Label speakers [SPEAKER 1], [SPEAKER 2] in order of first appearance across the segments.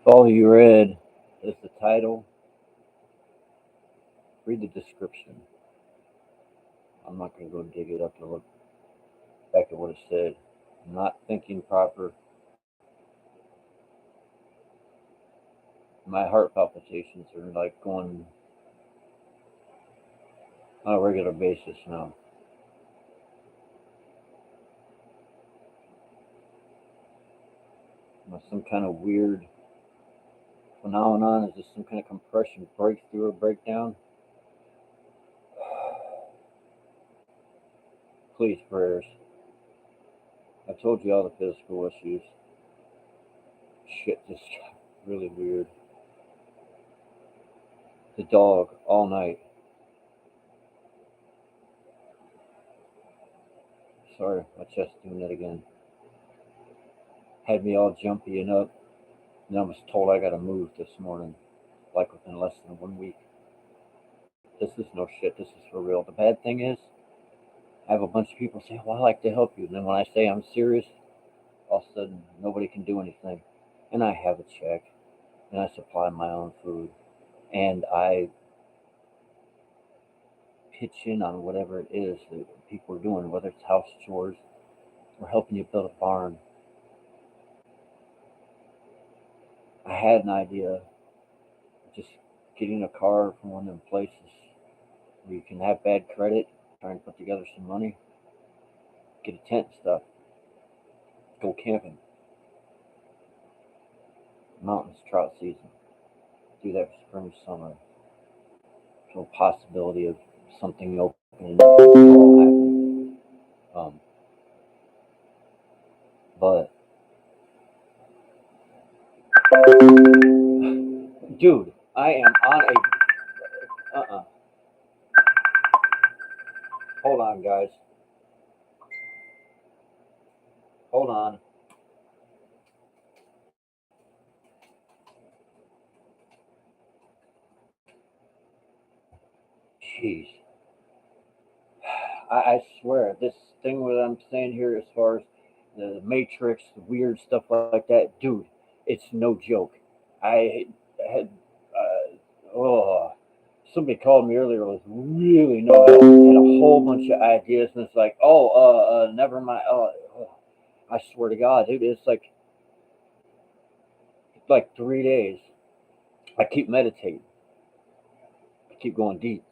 [SPEAKER 1] All you read is the title. Read the description. I'm not going to go dig it up and look back at what it said. I'm not thinking proper. My heart palpitations are like going on a regular basis now. Some kind of weird phenomenon? Is this some kind of compression breakthrough or breakdown? Please, prayers. I told you all the physical issues. Shit just got really weird. The dog all night. Sorry, my chest doing that again. Had me all jumpy and up. And I was told I gotta move this morning, like within less than 1 week. This is no shit. This is for real. The bad thing is, I have a bunch of people say, "Well, I'd like to help you," and then when I say I'm serious, all of a sudden nobody can do anything. And I have a check, and I supply my own food, and I pitch in on whatever it is that people are doing, whether it's house chores or helping you build a barn. I had an idea of just getting a car from one of them places where you can have bad credit, try and put together some money, get a tent and stuff, go camping. Mountains, trout season. Do that for spring, summer. There's no possibility of something opening up all happening. But dude, I am on a Hold on, guys. Hold on. Jeez. I swear, this thing what I'm saying here as far as the Matrix, the weird stuff like that, dude, it's no joke. I had, oh, somebody called me earlier with really no help, had a whole bunch of ideas, and it's like, never mind. I swear to God, dude, it's like 3 days. I keep meditating. I keep going deep.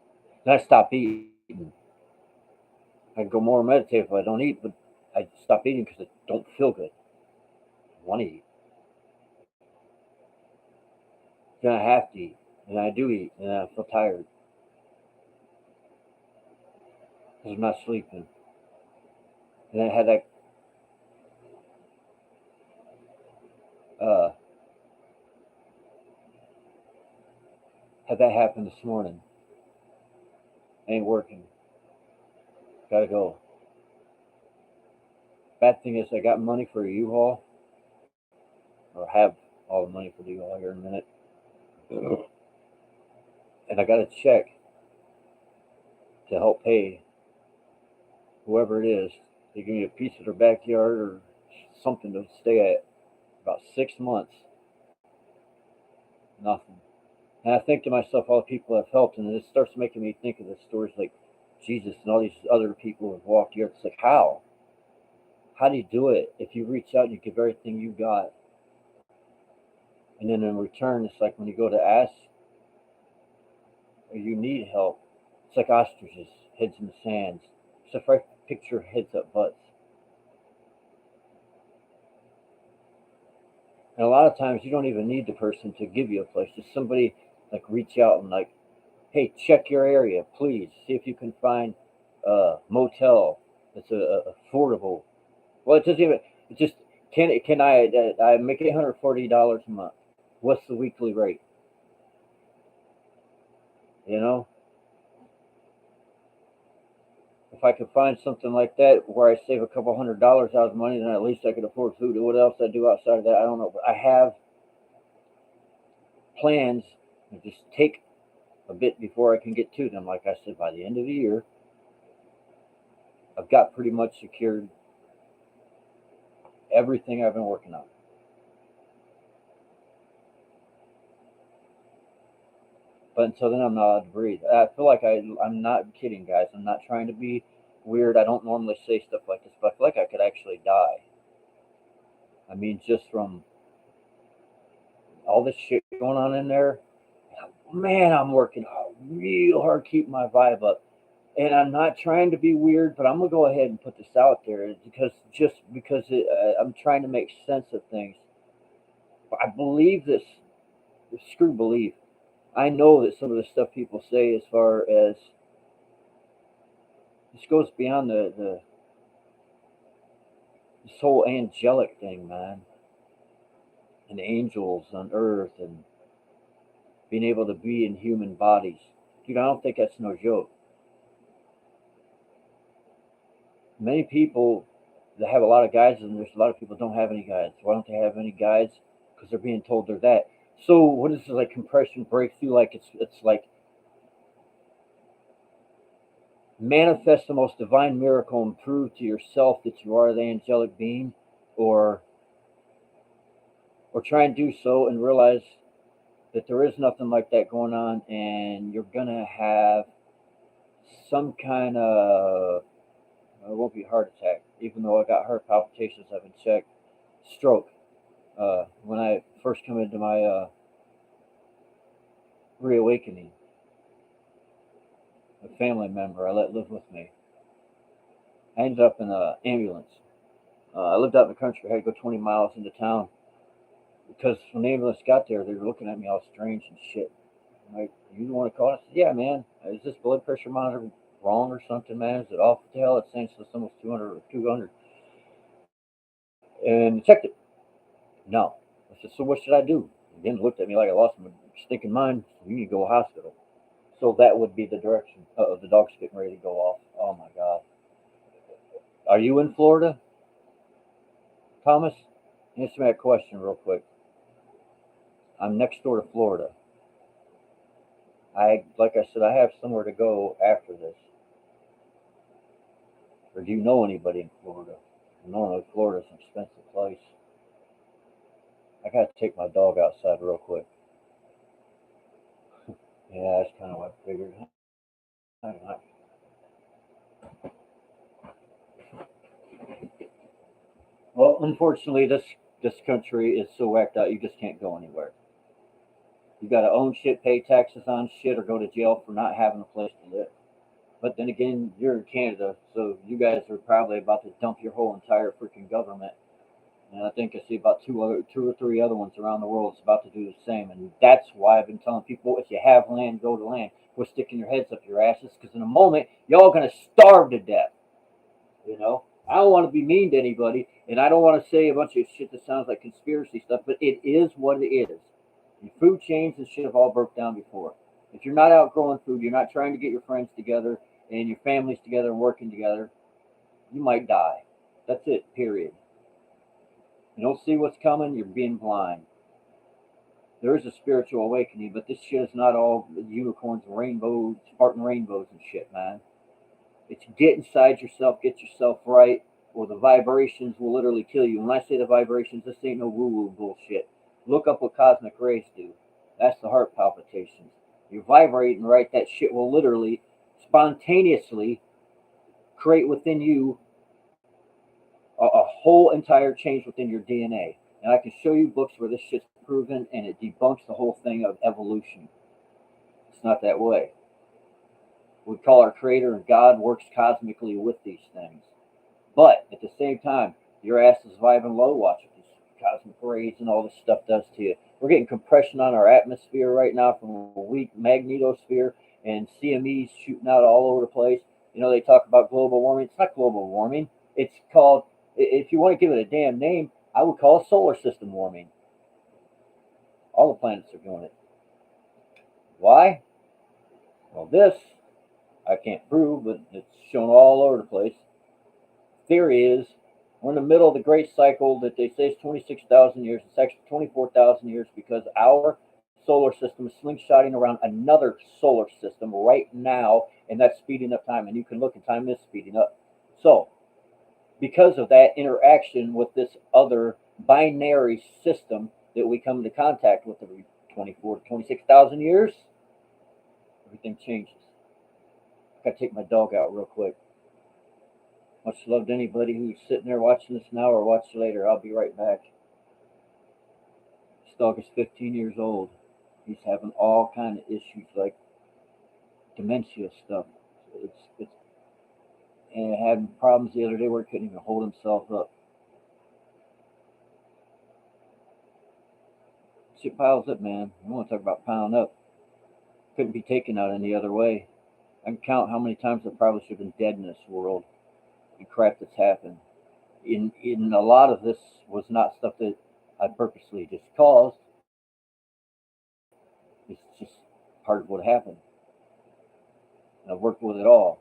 [SPEAKER 1] Then I stop eating. I can go more meditative if I don't eat, but I stop eating because I don't feel good. I want to eat. Then I have to eat. And I do eat. And I feel tired because I'm not sleeping. And I uh, had that happen this morning. Ain't working. Gotta go. Bad thing is, I got money for a U-Haul, or have all the money for the U-Haul here in a minute. And I got a check to help pay whoever it is. They give me a piece of their backyard or something to stay at. About 6 months, nothing. And I think to myself, all the people I've helped, and it starts making me think of the stories like Jesus and all these other people who have walked the earth. It's like, how? How do you do it? If you reach out and you give everything you got, and then in return, it's like when you go to ask or you need help, it's like ostriches, heads in the sands. Except for I picture heads up butts. And a lot of times you don't even need the person to give you a place. Just somebody like reach out and like, hey, check your area, please. See if you can find a motel that's affordable. Well, it doesn't even. It just can I make $140 a month? What's the weekly rate? You know, if I could find something like that where I save a couple $100 out of money, then at least I could afford food. What else I do outside of that, I don't know. But I have plans to just take a bit before I can get to them. Like I said, by the end of the year, I've got pretty much secured everything I've been working on. But until then, I'm not allowed to breathe. I feel like I'm not kidding, guys. I'm not trying to be weird. I don't normally say stuff like this, but I feel like I could actually die. I mean, just from all this shit going on in there. Man, I'm working real hard to keep my vibe up. And I'm not trying to be weird, but I'm gonna go ahead and put this out there because I'm trying to make sense of things. I believe this. Screw believe. I know that some of the stuff people say, as far as this goes beyond this whole angelic thing, man, and angels on earth and being able to be in human bodies. Dude, I don't think that's no joke. Many people that have a lot of guides, and there's a lot of people don't have any guides. Why don't they have any guides? Because they're being told they're that. So what is this, like compression breakthrough? Like it's like manifest the most divine miracle and prove to yourself that you are the angelic being, or try and do so and realize that there is nothing like that going on, and you're gonna have some kind of, it won't be heart attack, even though I got heart palpitations, I've been checked, stroke. When I first come into my reawakening, a family member I let live with me, I ended up in an ambulance. I lived out in the country. I had to go 20 miles into town because when the ambulance got there, they were looking at me all strange and shit. I'm like, you don't want to call it? I said, yeah, man. Is this blood pressure monitor wrong or something, man? Is it off the hell? It's saying it's almost 200 or 200. And checked it. No. I said, so what should I do? Again, looked at me like I lost my stinking mind. You need to go to the hospital. So that would be the direction. The dog's getting ready to go off. Oh my God. Are you in Florida, Thomas? Answer me that question real quick. I'm next door to Florida. Like I said, I have somewhere to go after this. Or do you know anybody in Florida? Normally, Florida's an expensive place. I gotta take my dog outside real quick. Yeah, that's kind of what I figured. Well, unfortunately, this country is so whacked out, you just can't go anywhere. You gotta own shit, pay taxes on shit, or go to jail for not having a place to live. But then again, you're in Canada, so you guys are probably about to dump your whole entire freaking government. And I think I see about two or three other ones around the world that's about to do the same. And that's why I've been telling people, if you have land, go to land. Quit sticking your heads up your asses, because in a moment, y'all gonna starve to death. You know, I don't want to be mean to anybody, and I don't want to say a bunch of shit that sounds like conspiracy stuff, but it is what it is. Your food chains and shit have all broke down before. If you're not out growing food, you're not trying to get your friends together and your families together and working together, you might die. That's it, period. You don't see what's coming, you're being blind. There is a spiritual awakening, but this shit is not all unicorns and rainbows, Spartan rainbows and shit, man. It's get inside yourself, get yourself right, or the vibrations will literally kill you. When I say the vibrations, this ain't no woo-woo bullshit. Look up what cosmic rays do. That's the heart palpitations. You're vibrating right, that shit will literally, spontaneously create within you a whole entire change within your DNA. And I can show you books where this shit's proven, and it debunks the whole thing of evolution. It's not that way. We call our creator, and God works cosmically with these things. But at the same time, your ass is vibing low. Watch what these cosmic rays and all this stuff does to you. We're getting compression on our atmosphere right now from a weak magnetosphere, and CMEs shooting out all over the place. You know, they talk about global warming. It's not global warming. It's called, if you want to give it a damn name, I would call it solar system warming. All the planets are doing it. Why? Well, this I can't prove, but it's shown all over the place. Theory is we're in the middle of the great cycle that they say is 26,000 years. It's actually 24,000 years, because our solar system is slingshotting around another solar system right now, and that's speeding up time. And you can look at time is speeding up. So, because of that interaction with this other binary system that we come into contact with every 24 to 26,000 years, Everything changes. I gotta take my dog out real quick. Much love to anybody who's sitting there watching this now or watch later. I'll be right back. This dog is 15 years old. He's having all kind of issues like dementia stuff. It's and had problems the other day where he couldn't even hold himself up. Shit piles up, man. I want to talk about piling up. Couldn't be taken out any other way. I can count how many times I probably should have been dead in this world and crap that's happened. In a lot of this was not stuff that I purposely just caused. It's just part of what happened. And I've worked with it all.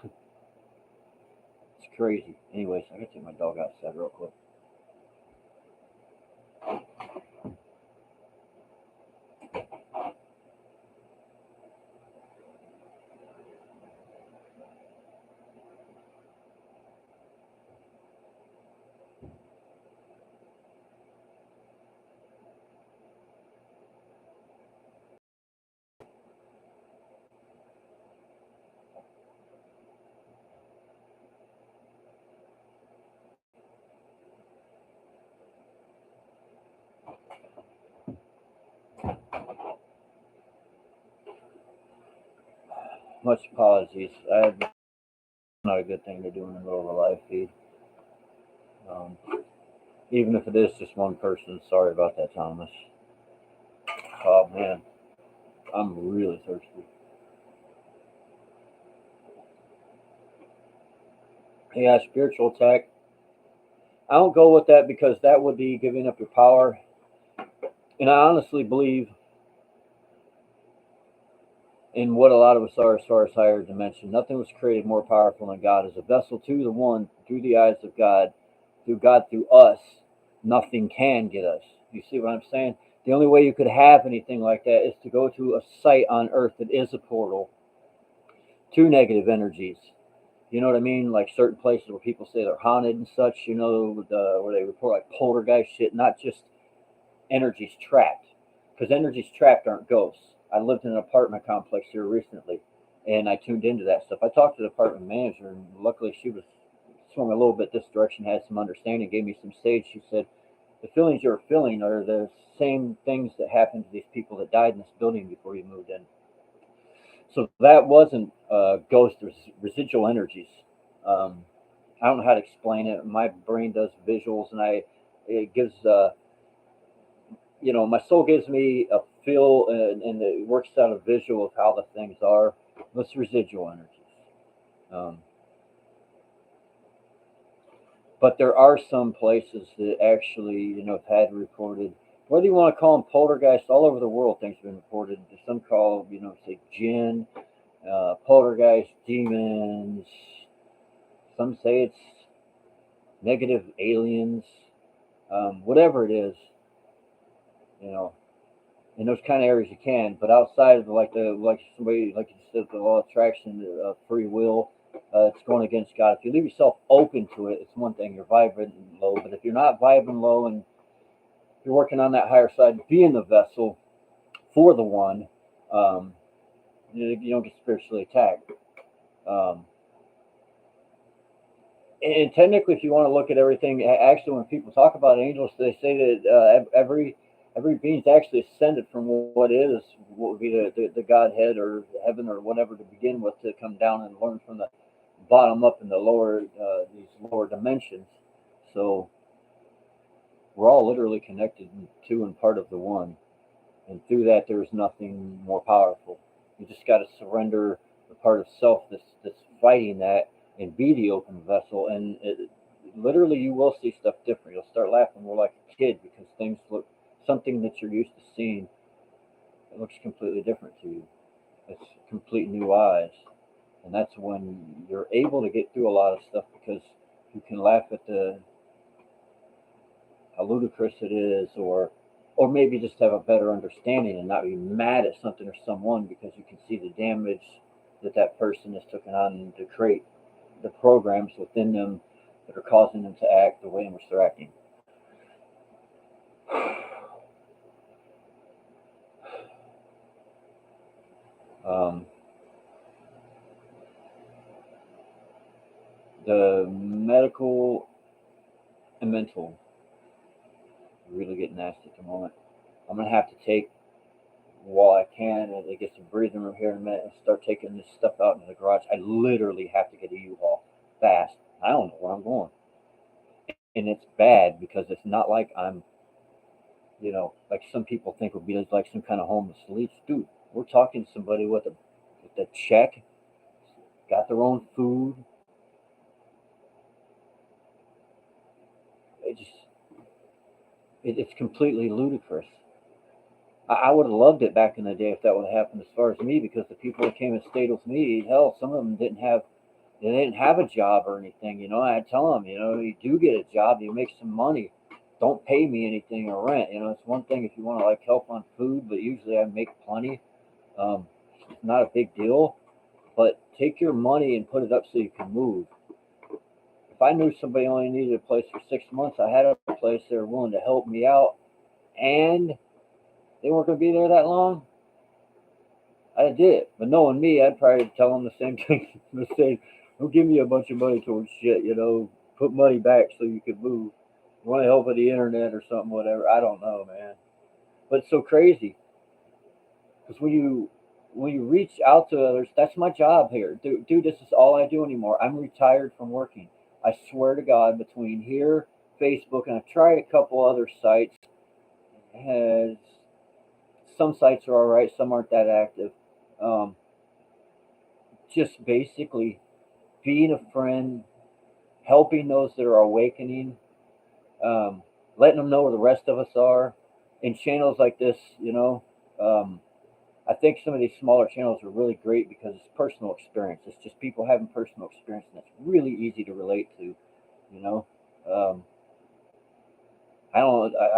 [SPEAKER 1] It's crazy. Anyways, I gotta take my dog outside real quick. Much apologies. Not a good thing to do in the middle of a live feed. Even if it is just one person, sorry about that, Thomas. Oh man, I'm really thirsty. Yeah, spiritual attack. I don't go with that because that would be giving up your power. And I honestly believe in what a lot of us are as far as higher dimension. Nothing was created more powerful than God. As a vessel to the one, through the eyes of God, through us, nothing can get us. You see what I'm saying? The only way you could have anything like that is to go to a site on Earth that is a portal to negative energies. You know what I mean? Like certain places where people say they're haunted and such, where they report like poltergeist shit, not just energies trapped. Because energies trapped aren't ghosts. I lived in an apartment complex here recently, and I tuned into that stuff. I talked to the apartment manager, and luckily she was swung a little bit this direction, had some understanding, gave me some sage. She said, the feelings you're feeling are the same things that happened to these people that died in this building before you moved in. So that wasn't ghost residual energies. I don't know how to explain it. My brain does visuals, and it gives my soul gives me a feel, and it works out a visual of how the things are. It's residual energies. Um, but there are some places that actually, have had reported, whether you want to call them poltergeists, all over the world, things have been reported. There's some call, say jinn, poltergeist, demons. Some say it's negative aliens, whatever it is, you know. In those kind of areas you can, but outside of like somebody like you said, the law of attraction, free will, it's going against God. If you leave yourself open to it, it's one thing. You're vibrating low, but if you're not vibrating low and you're working on that higher side, being the vessel for the one, um, you don't get spiritually attacked. Um, and technically, if you want to look at everything, actually, when people talk about angels, they say that every being's actually ascended from what would be the Godhead or heaven or whatever to begin with, to come down and learn from the bottom up in the lower these lower dimensions. So we're all literally connected to and part of the one, and through that there is nothing more powerful. You just got to surrender the part of self that's fighting that, and be the open vessel, and literally you will see stuff different. You'll start laughing more like a kid because things look, something that you're used to seeing, it looks completely different to you. It's complete new eyes, and that's when you're able to get through a lot of stuff, because you can laugh at the how ludicrous it is, or maybe just have a better understanding and not be mad at something or someone, because you can see the damage that person has taken on to create the programs within them that are causing them to act the way in which they're acting. The medical and mental really get nasty at the moment. I'm gonna have to take while I can and get some breathing room here in a minute and start taking this stuff out into the garage. I literally have to get a U-Haul fast. I don't know where I'm going, and it's bad because it's not like I'm, like some people think would be like some kind of homeless leech. Dude, we're talking somebody with a check, got their own food. It just it's completely ludicrous. I would have loved it back in the day if that would have happened as far as me, because the people that came and stayed with me, hell, some of them they didn't have a job or anything. I'd tell them, you do get a job, you make some money. Don't pay me anything or rent. It's one thing if you want to like help on food, but usually I make plenty. It's not a big deal, but take your money and put it up so you can move. If I knew somebody only needed a place for 6 months, I had a place they were willing to help me out, and they weren't going to be there that long, I did. But knowing me, I'd probably tell them the same thing. The same, don't give me a bunch of money towards shit, put money back so you can move. You want to help with the internet or something, whatever. I don't know, man. But it's so crazy because when you reach out to others, that's my job here. Dude, this is all I do anymore. I'm retired from working. I swear to God, between here, Facebook, and I've tried a couple other sites. Has some sites are all right, some aren't that active. Um, just basically being a friend, helping those that are awakening, letting them know where the rest of us are. In channels like this, I think some of these smaller channels are really great because it's personal experience. It's just people having personal experience, and it's really easy to relate to. You know, um, I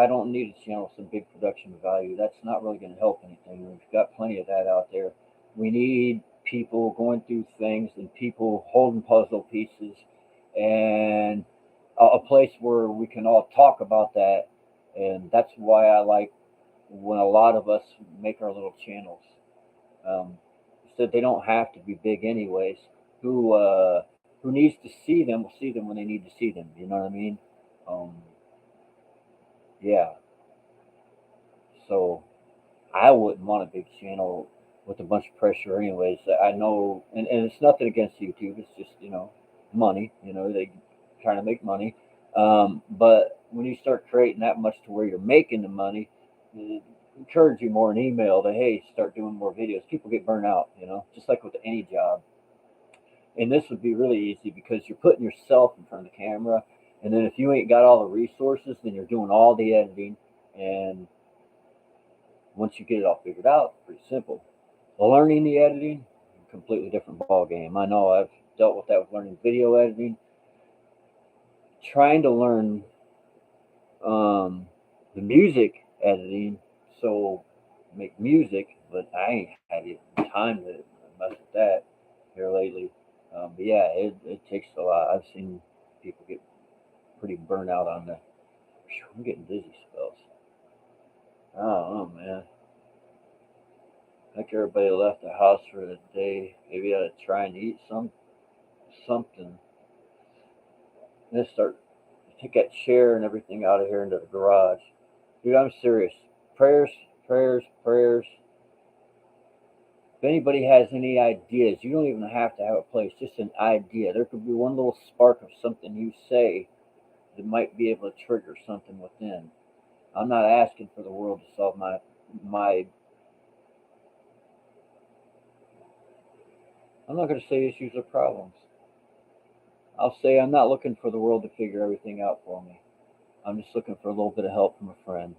[SPEAKER 1] don't need a channel with some big production value. That's not really going to help anything. We've got plenty of that out there. We need people going through things and people holding puzzle pieces, and a place where we can all talk about that. And that's why I like when a lot of us make our little channels. Um, so they don't have to be big anyways. Who needs to see them will see them when they need to see them. You know what I mean? Um, yeah. So I wouldn't want a big channel with a bunch of pressure anyways. I know, and it's nothing against YouTube. It's just, money. They trying to make money. But when you start creating that much to where you're making the money, encourage you more an email that, hey, start doing more videos. People get burnt out, just like with any job. And this would be really easy because you're putting yourself in front of the camera. And then if you ain't got all the resources, then you're doing all the editing. And once you get it all figured out, pretty simple. Learning the editing, completely different ball game. I know I've dealt with that with learning video editing. Trying to learn the music editing, so make music, but I ain't had even time to mess with that here lately. But yeah, it takes a lot. I've seen people get pretty burnt out on the. I'm getting dizzy spells. I don't know, man. I think everybody left the house for the day. Maybe I ought to try and eat something. And then start take that chair and everything out of here into the garage. Dude, I'm serious. Prayers, prayers, prayers. If anybody has any ideas, you don't even have to have a place, just an idea. There could be one little spark of something you say that might be able to trigger something within. I'm not asking for the world to solve my I'm not going to say issues or problems. I'll say I'm not looking for the world to figure everything out for me. I'm just looking for a little bit of help from a friend.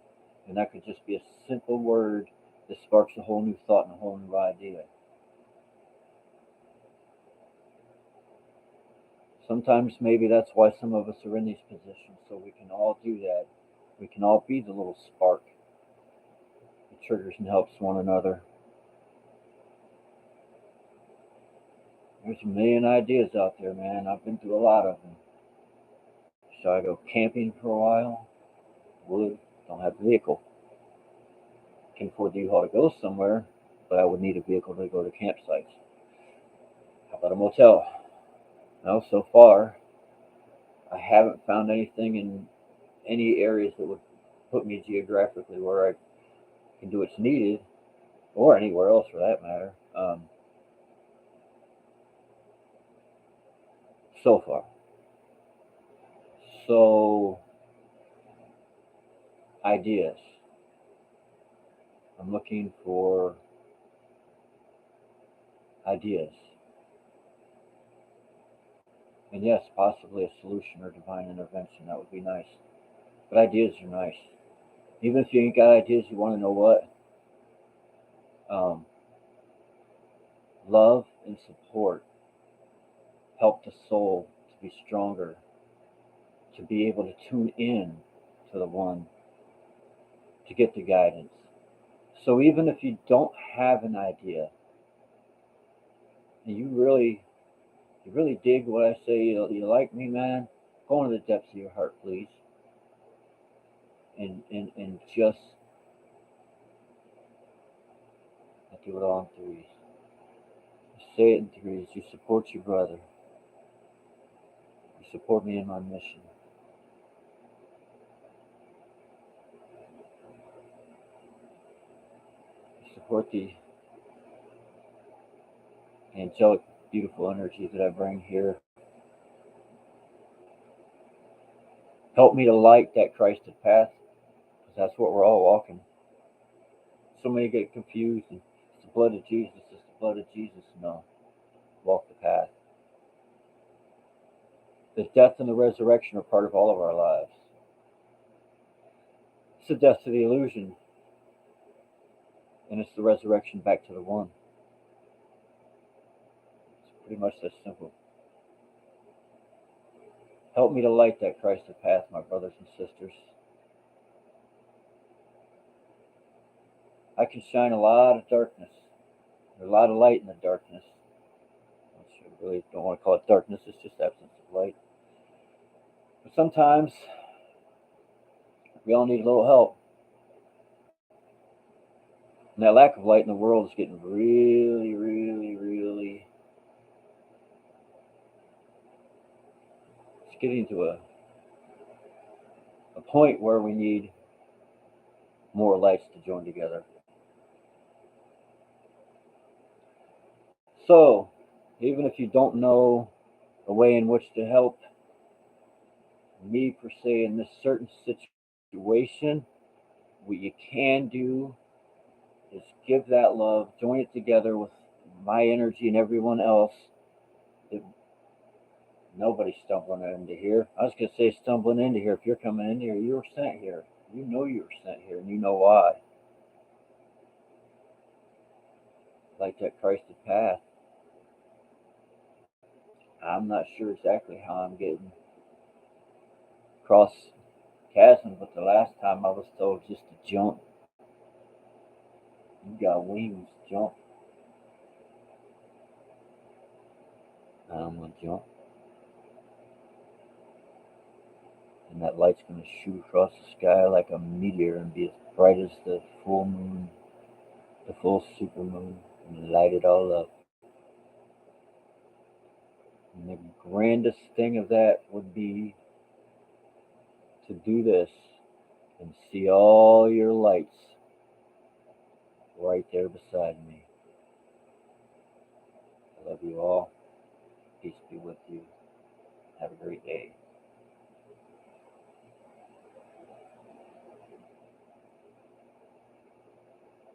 [SPEAKER 1] And that could just be a simple word that sparks a whole new thought and a whole new idea. Sometimes maybe that's why some of us are in these positions, so we can all do that. We can all be the little spark that triggers and helps one another. There's a million ideas out there, man. I've been through a lot of them. Should I go camping for a while? Would. Don't have a vehicle. Can afford the U-Haul to go somewhere, but I would need a vehicle to go to campsites. How about a motel? No, so far haven't found anything in any areas that would put me geographically where I can do what's needed, or anywhere else for that matter, so far. So, ideas. I'm looking for ideas. And yes, possibly a solution or divine intervention. That would be nice. But ideas are nice. Even if you ain't got ideas, you want to know what? Love and support help the soul to be stronger, to be able to tune in to the one, to get the guidance. So even if you don't have an idea, and you really dig what I say, you like me, man, go into the depths of your heart, please. And just, I do it all in threes. You say it in threes. You support your brother. You support me in my mission. You support the angelic, beautiful energy that I bring here. Help me to light that Christed path, because that's what we're all walking. So many get confused, and it's the blood of Jesus, it's the blood of Jesus. No, walk the path. The death and the resurrection are part of all of our lives. It's the death to the illusion, and it's the resurrection back to the one. It's pretty much that simple. Help me to light that Christed path, my brothers and sisters. I can shine a lot of darkness. There's a lot of light in the darkness. I really don't want to call it darkness, it's just absence of light. But sometimes we all need a little help. And that lack of light in the world is getting really, it's getting to a point where we need more lights to join together. So, even if you don't know a way in which to help me per se in this certain situation, what you can do is give that love, join it together with my energy and everyone else. Nobody's stumbling into here. I was going to say stumbling into here. If you're coming in here, you were sent here. You know you were sent here, and you know why. Like that Christed path. I'm not sure exactly how I'm getting across chasm, but the last time I was told just to jump. You got wings, jump. I'm gonna jump. And that light's gonna shoot across the sky like a meteor and be as bright as the full moon, the full super moon, and light it all up. And the grandest thing of that would be to do this and see all your lights right there beside me. I love you all. Peace be with you. Have a great day.